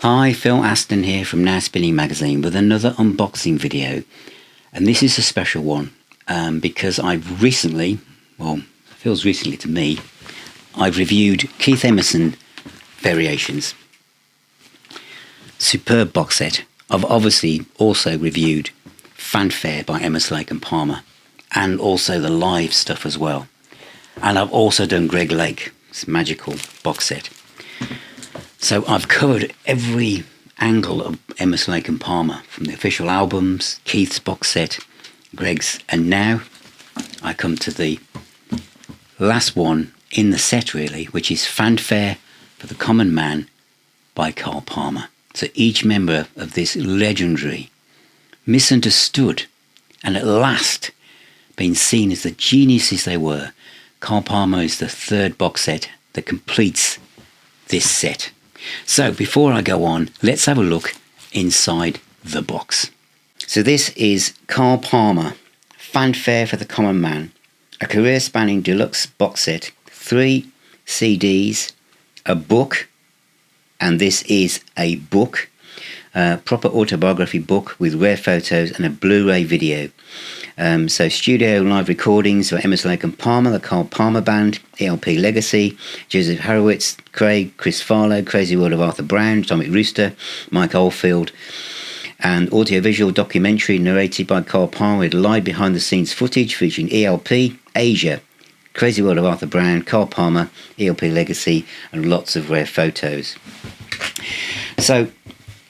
Hi, Phil Aston here from Now Spinning Magazine with another unboxing video, and this is a special one because I've recently, well, it feels recently to me, I've reviewed Keith Emerson Variations. Superb box set. I've obviously also reviewed Fanfare by Emerson, Lake and Palmer, and also the live stuff as well. And I've also done Greg Lake's magical box set. So I've covered every angle of Emerson, Lake and Palmer, from the official albums, Keith's box set, Greg's, and now I come to the last one in the set really, which is Fanfare for the Common Man by Carl Palmer. So each member of this legendary, misunderstood, and at last being seen as the geniuses they were, Carl Palmer is the third box set that completes this set. So before I go on, let's have a look inside the box. So this is Carl Palmer, Fanfare for the Common Man, a career-spanning deluxe box set, 3 CDs, a book, and this is a book, proper autobiography book with rare photos and a Blu-ray video. So studio live recordings for Emerson, Lake and Palmer, the Carl Palmer Band, ELP Legacy, Joseph Horowitz, Craig, Chris Farlowe, Crazy World of Arthur Brown, Atomic Rooster, Mike Oldfield, and audiovisual documentary narrated by Carl Palmer with live behind-the-scenes footage featuring ELP, Asia, Crazy World of Arthur Brown, Carl Palmer, ELP Legacy, and lots of rare photos. So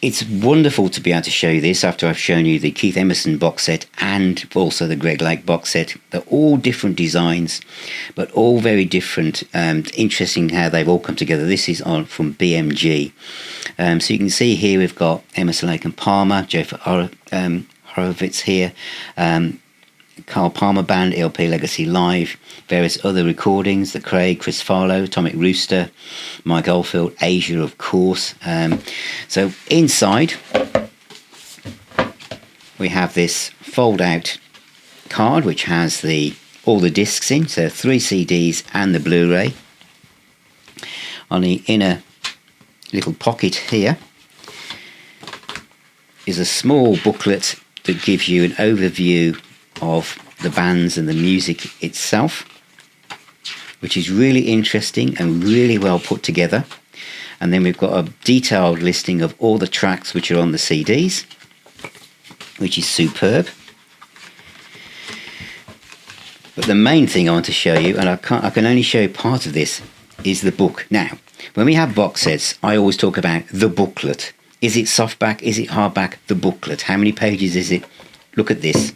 it's wonderful to be able to show you this after I've shown you the Keith Emerson box set and also the Greg Lake box set. They're all different designs, but all very different. Interesting how they've all come together. This is on from BMG. So you can see here we've got Emerson, Lake and Palmer, Joe Horowitz here, Carl Palmer Band, ELP Legacy Live, various other recordings, the Craig, Chris Farlowe, Atomic Rooster, Mike Oldfield, Asia of course. So inside we have this fold out card which has all the discs in, so 3 CDs and the Blu-ray. On the inner little pocket here is a small booklet that gives you an overview of the bands and the music itself, which is really interesting and really well put together. And then we've got a detailed listing of all the tracks which are on the CDs, which is superb. But the main thing I want to show you, and I can only show you part of this, is the book. Now, when we have box sets, I always talk about the booklet. Is it softback? Is it hardback? The booklet. How many pages is it? Look at this.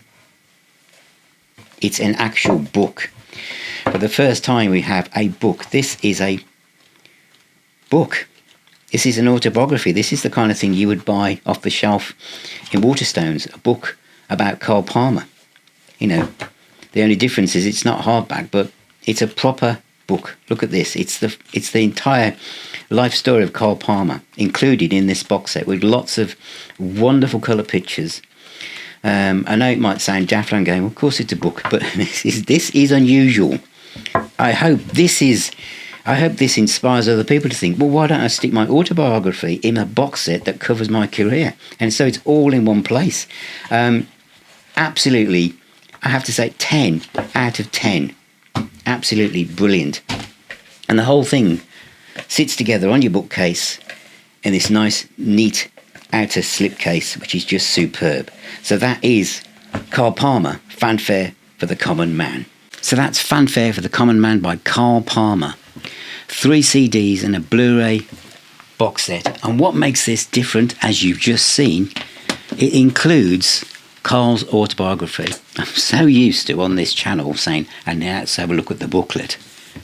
It's an actual book. For the first time we have a book. This is a book. This is an autobiography. This is the kind of thing you would buy off the shelf in Waterstones. A book about Carl Palmer. You know, the only difference is it's not hardback, but it's a proper book. Look at this. It's the entire life story of Carl Palmer included in this box set with lots of wonderful colour pictures. I know it might sound daft, I'm going, well, of course it's a book, but this is unusual. I hope this inspires other people to think, well, why don't I stick my autobiography in a box set that covers my career? And so it's all in one place. Absolutely, I have to say 10 out of 10. Absolutely brilliant. And the whole thing sits together on your bookcase in this nice, neat outer slipcase, which is just superb. So that is Carl Palmer, Fanfare for the Common Man. So that's Fanfare for the Common Man by Carl Palmer. 3 CDs and a Blu-ray box set. And what makes this different, as you've just seen, it includes Carl's autobiography. I'm so used to on this channel saying, and now let's have a look at the booklet.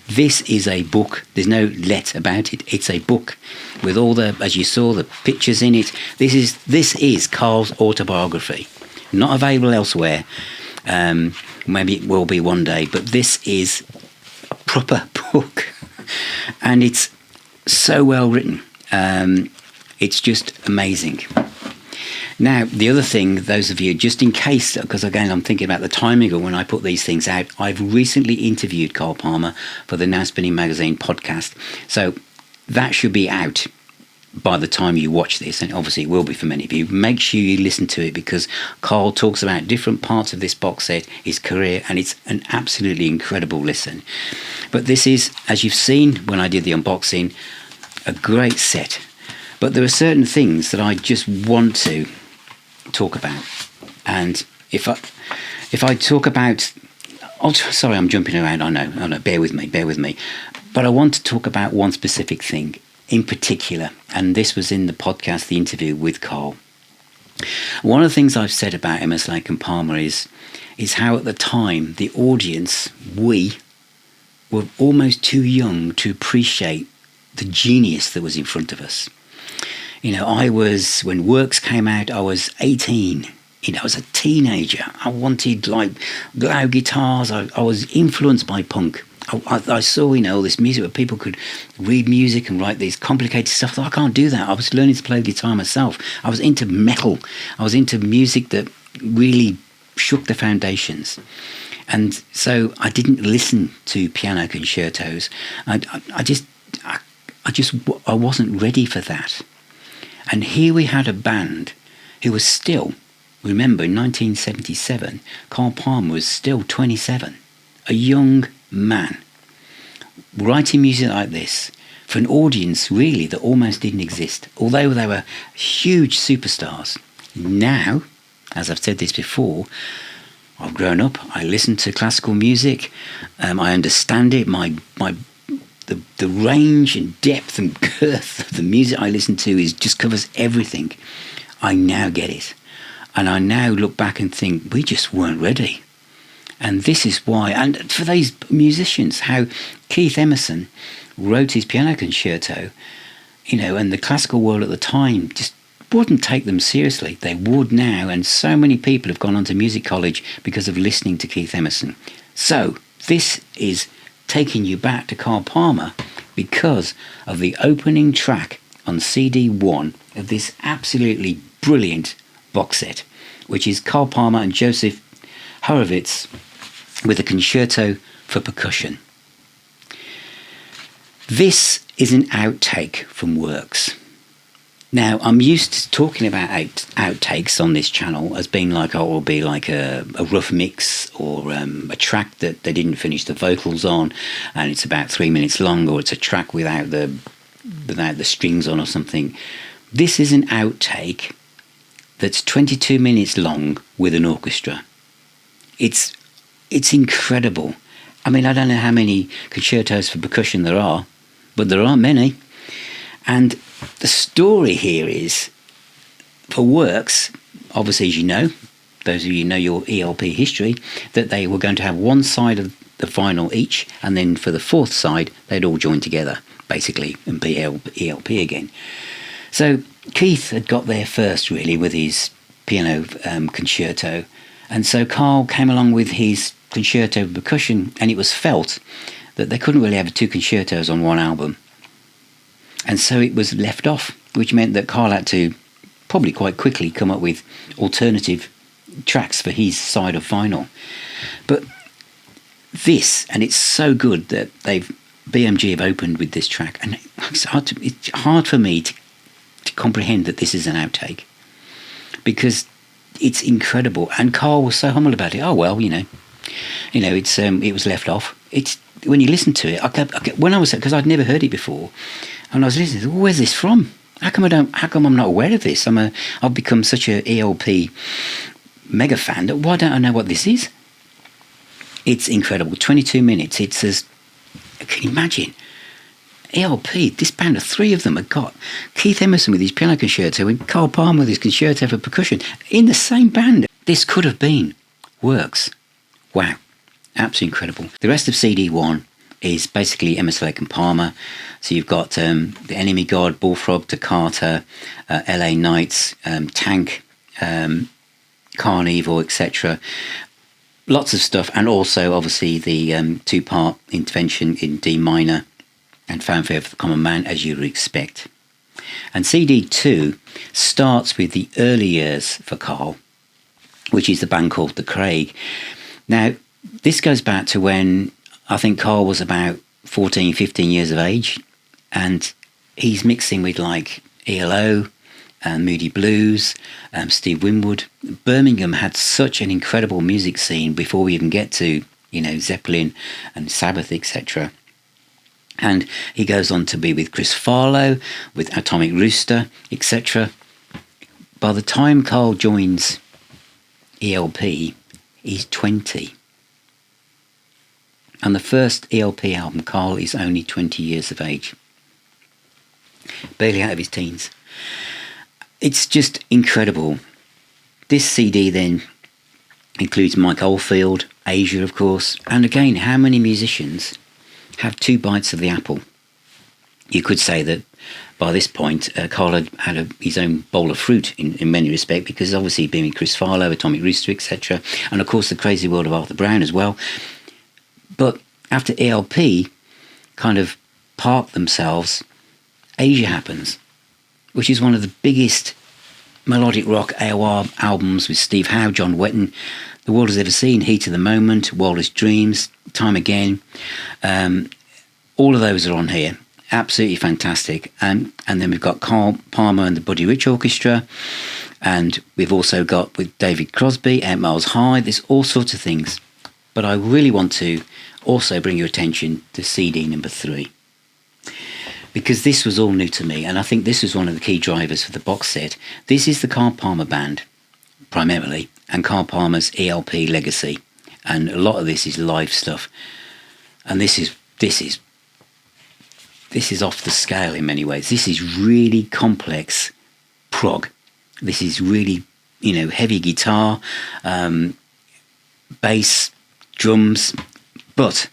This is a book. There's no let about it. It's a book with all the, as you saw, the pictures in it. This is Carl's autobiography. Not available elsewhere. Maybe it will be one day, but this is a proper book, and it's so well written. It's just amazing. Now, the other thing, those of you, just in case, because again, I'm thinking about the timing of when I put these things out, I've recently interviewed Carl Palmer for the Now Spinning Magazine podcast. So that should be out by the time you watch this, and obviously it will be for many of you, make sure you listen to it, because Carl talks about different parts of this box set, his career, and it's an absolutely incredible listen. But this is, as you've seen when I did the unboxing, a great set. But there are certain things that I just want to talk about. And if I talk about... sorry, I'm jumping around, I know, bear with me. But I want to talk about one specific thing in particular, and this was in the podcast, the interview with Carl. One of the things I've said about Emerson, Lake and Palmer is how at the time the audience, we were almost too young to appreciate the genius that was in front of us. When Works came out, I was 18. I was a teenager. I wanted loud guitars. I was influenced by punk. I saw, all this music where people could read music and write these complicated stuff. I can't do that. I was learning to play guitar myself. I was into metal. I was into music that really shook the foundations. And so I didn't listen to piano concertos. I wasn't ready for that. And here we had a band who was still, remember, in 1977, Carl Palmer was still 27, a young man, writing music like this for an audience really that almost didn't exist, although they were huge superstars. Now, as I've said this before, I've grown up, I listen to classical music, I understand it, the range and depth and girth of the music I listen to just covers everything. I now get it. And I now look back and think, we just weren't ready. And this is why, and for these musicians, how Keith Emerson wrote his piano concerto, and the classical world at the time just wouldn't take them seriously. They would now, and so many people have gone on to music college because of listening to Keith Emerson. So this is taking you back to Carl Palmer because of the opening track on CD 1 of this absolutely brilliant box set, which is Carl Palmer and Joseph Horowitz with a Concerto for Percussion. This is an outtake from Works. Now, I'm used to talking about outtakes on this channel as being like, it will be like a rough mix or a track that they didn't finish the vocals on, and it's about 3 minutes long, or it's a track without the strings on or something. This is an outtake that's 22 minutes long with an orchestra. It's incredible. I mean, I don't know how many concertos for percussion there are, but there aren't many. And the story here is, for Works, obviously, as you know, those of you who know your ELP history, that they were going to have one side of the vinyl each, and then for the fourth side, they'd all join together, basically, and be ELP again. So Keith had got there first, really, with his piano concerto. And so Carl came along with his Concerto for Percussion, and it was felt that they couldn't really have two concertos on one album. And so it was left off, which meant that Carl had to probably quite quickly come up with alternative tracks for his side of vinyl. But this, and it's so good that BMG have opened with this track, and it's hard for me to comprehend that this is an outtake, because it's incredible. And Carl was so humble about it. Oh well, it's it was left off. It's when you listen to it, I kept because I'd never heard it before, and I was listening. Where's this from? How come I'm not aware of this? I've become such a ELP mega fan that why don't I know what this is? It's incredible. 22 minutes. It's as, can you imagine? ELP, this band of three of them have got Keith Emerson with his piano concerto and Carl Palmer with his Concerto for Percussion in the same band. This could have been Works. Wow, absolutely incredible. The rest of CD 1 is basically Emerson, Lake and Palmer. So you've got The Enemy God, Bullfrog, Toccata, LA Nights, Tank, Carnival, etc. Lots of stuff, and also obviously the two-part intervention in D minor and Fanfare for the Common Man, as you would expect. And CD 2 starts with the early years for Carl, which is the band called The Craig. Now, this goes back to when I think Carl was about 14, 15 years of age, and he's mixing with like ELO, Moody Blues, Steve Winwood. Birmingham had such an incredible music scene before we even get to, Zeppelin and Sabbath, etc. And he goes on to be with Chris Farlowe, with Atomic Rooster, etc. By the time Carl joins ELP, he's 20. And the first ELP album, Carl is only 20 years of age. Barely out of his teens. It's just incredible. This CD then includes Mike Oldfield, Asia of course, and again, how many musicians have two bites of the apple? You could say that by this point, Carl had his own bowl of fruit in many respects, because obviously being with Chris Farlowe, Atomic Rooster, etc., and of course the crazy world of Arthur Brown as well. But after ELP kind of parked themselves, Asia happens, which is one of the biggest melodic rock AOR albums with Steve Howe, John Wetton, the world has ever seen. Heat of the Moment, Wildest Dreams, Time Again. All of those are on here. Absolutely fantastic. And then we've got Carl Palmer and the Buddy Rich Orchestra. And we've also got with David Crosby, 8 Miles High. There's all sorts of things. But I really want to also bring your attention to CD number 3. Because this was all new to me, and I think this was one of the key drivers for the box set. This is the Carl Palmer Band, primarily, and Carl Palmer's ELP legacy. And a lot of this is live stuff. And this is off the scale in many ways. This is really complex prog. This is really, heavy guitar, bass, drums. But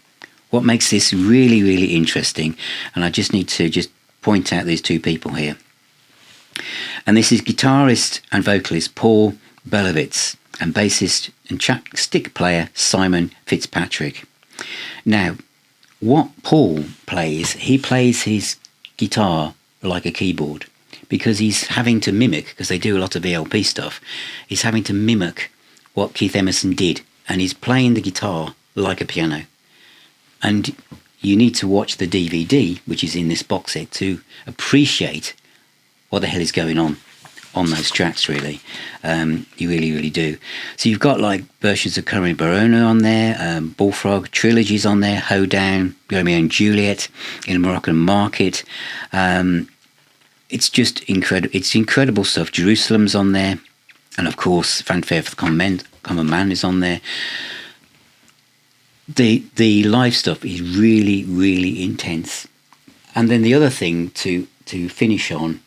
what makes this really, really interesting, and I just need to point out these two people here. And this is guitarist and vocalist Paul Belovitz and bassist and stick player Simon Fitzpatrick. Now, what Paul plays, he plays his guitar like a keyboard, because he's having to mimic, because they do a lot of ELP stuff, he's having to mimic what Keith Emerson did, and he's playing the guitar like a piano. And you need to watch the DVD, which is in this box set, to appreciate what the hell is going on those tracks, really. You really, really do. So you've got like versions of Curry Barona on there, Bullfrog, trilogies on there, Hoedown, Romeo and Juliet, In a Moroccan Market. It's just incredible. It's incredible stuff. Jerusalem's on there. And of course, Fanfare for the Common Man is on there. The live stuff is really, really intense. And then the other thing to finish on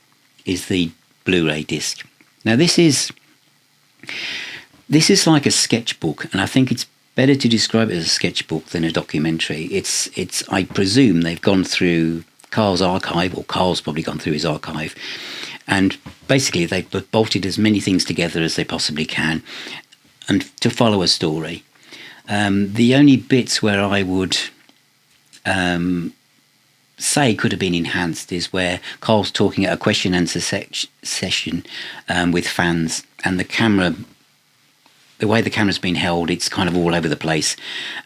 is the Blu-ray disc. Now this is like a sketchbook, and I think it's better to describe it as a sketchbook than a documentary. It's I presume they've gone through Carl's archive, or Carl's probably gone through his archive, and basically they've bolted as many things together as they possibly can, and to follow a story. The only bits where I would say could have been enhanced is where Carl's talking at a question and answer session with fans, and the way the camera's been held, it's kind of all over the place,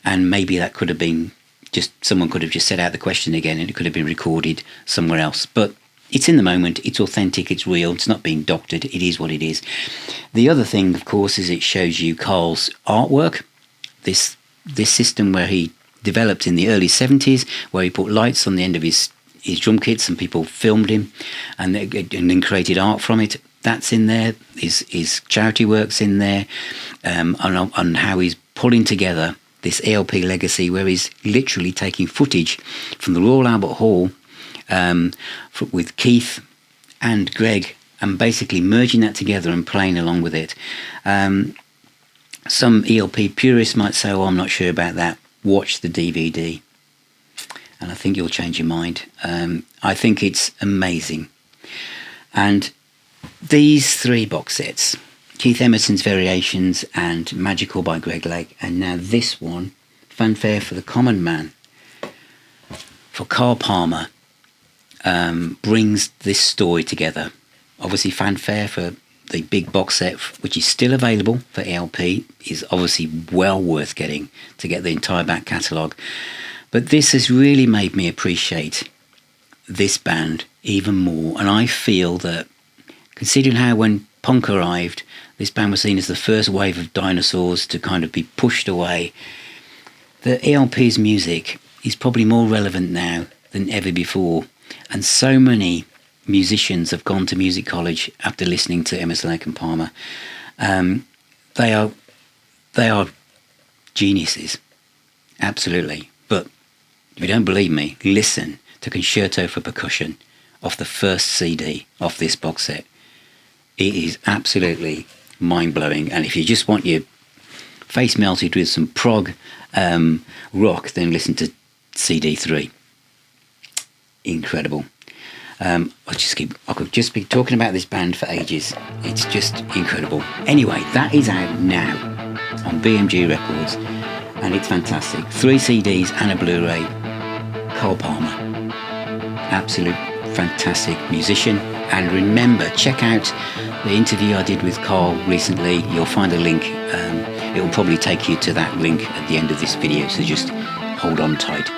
and maybe that could have been someone could have just set out the question again, and it could have been recorded somewhere else. But it's in the moment, it's authentic, it's real, it's not being doctored, it is what it is. The other thing, of course, is it shows you Carl's artwork. This system where he developed in the early 70s, where he put lights on the end of his drum kits and people filmed him and then created art from it. That's in there. His charity work's in there, on how he's pulling together this ELP legacy, where he's literally taking footage from the Royal Albert Hall with Keith and Greg, and basically merging that together and playing along with it. Some ELP purists might say, I'm not sure about that. Watch the DVD. And I think you'll change your mind. I think it's amazing. And these 3 box sets, Keith Emerson's Variations and Magical by Greg Lake, and now this one, Fanfare for the Common Man, for Carl Palmer, brings this story together. Obviously, Fanfare for the big box set, which is still available for ELP, is obviously well worth getting to get the entire back catalogue. But this has really made me appreciate this band even more. And I feel that, considering how when punk arrived, this band was seen as the first wave of dinosaurs to kind of be pushed away, the ELP's music is probably more relevant now than ever before. And so many musicians have gone to music college after listening to Emerson, Lake and Palmer. They are geniuses, absolutely. But if you don't believe me, listen to Concerto for Percussion off the first CD of this box set. It is absolutely mind-blowing. And if you just want your face melted with some prog rock, then listen to CD 3. Incredible. I could just be talking about this band for ages. It's just incredible. Anyway, that is out now on BMG Records, and it's fantastic. 3 CDs and a Blu-ray. Carl Palmer, absolute fantastic musician. And remember, check out the interview I did with Carl recently. You'll find a link. It will probably take you to that link at the end of this video, so just hold on tight.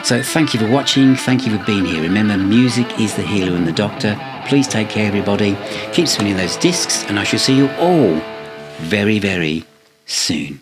So thank you for watching. Thank you for being here. Remember, music is the healer and the doctor. Please take care, everybody. Keep spinning those discs, and I shall see you all very, very soon.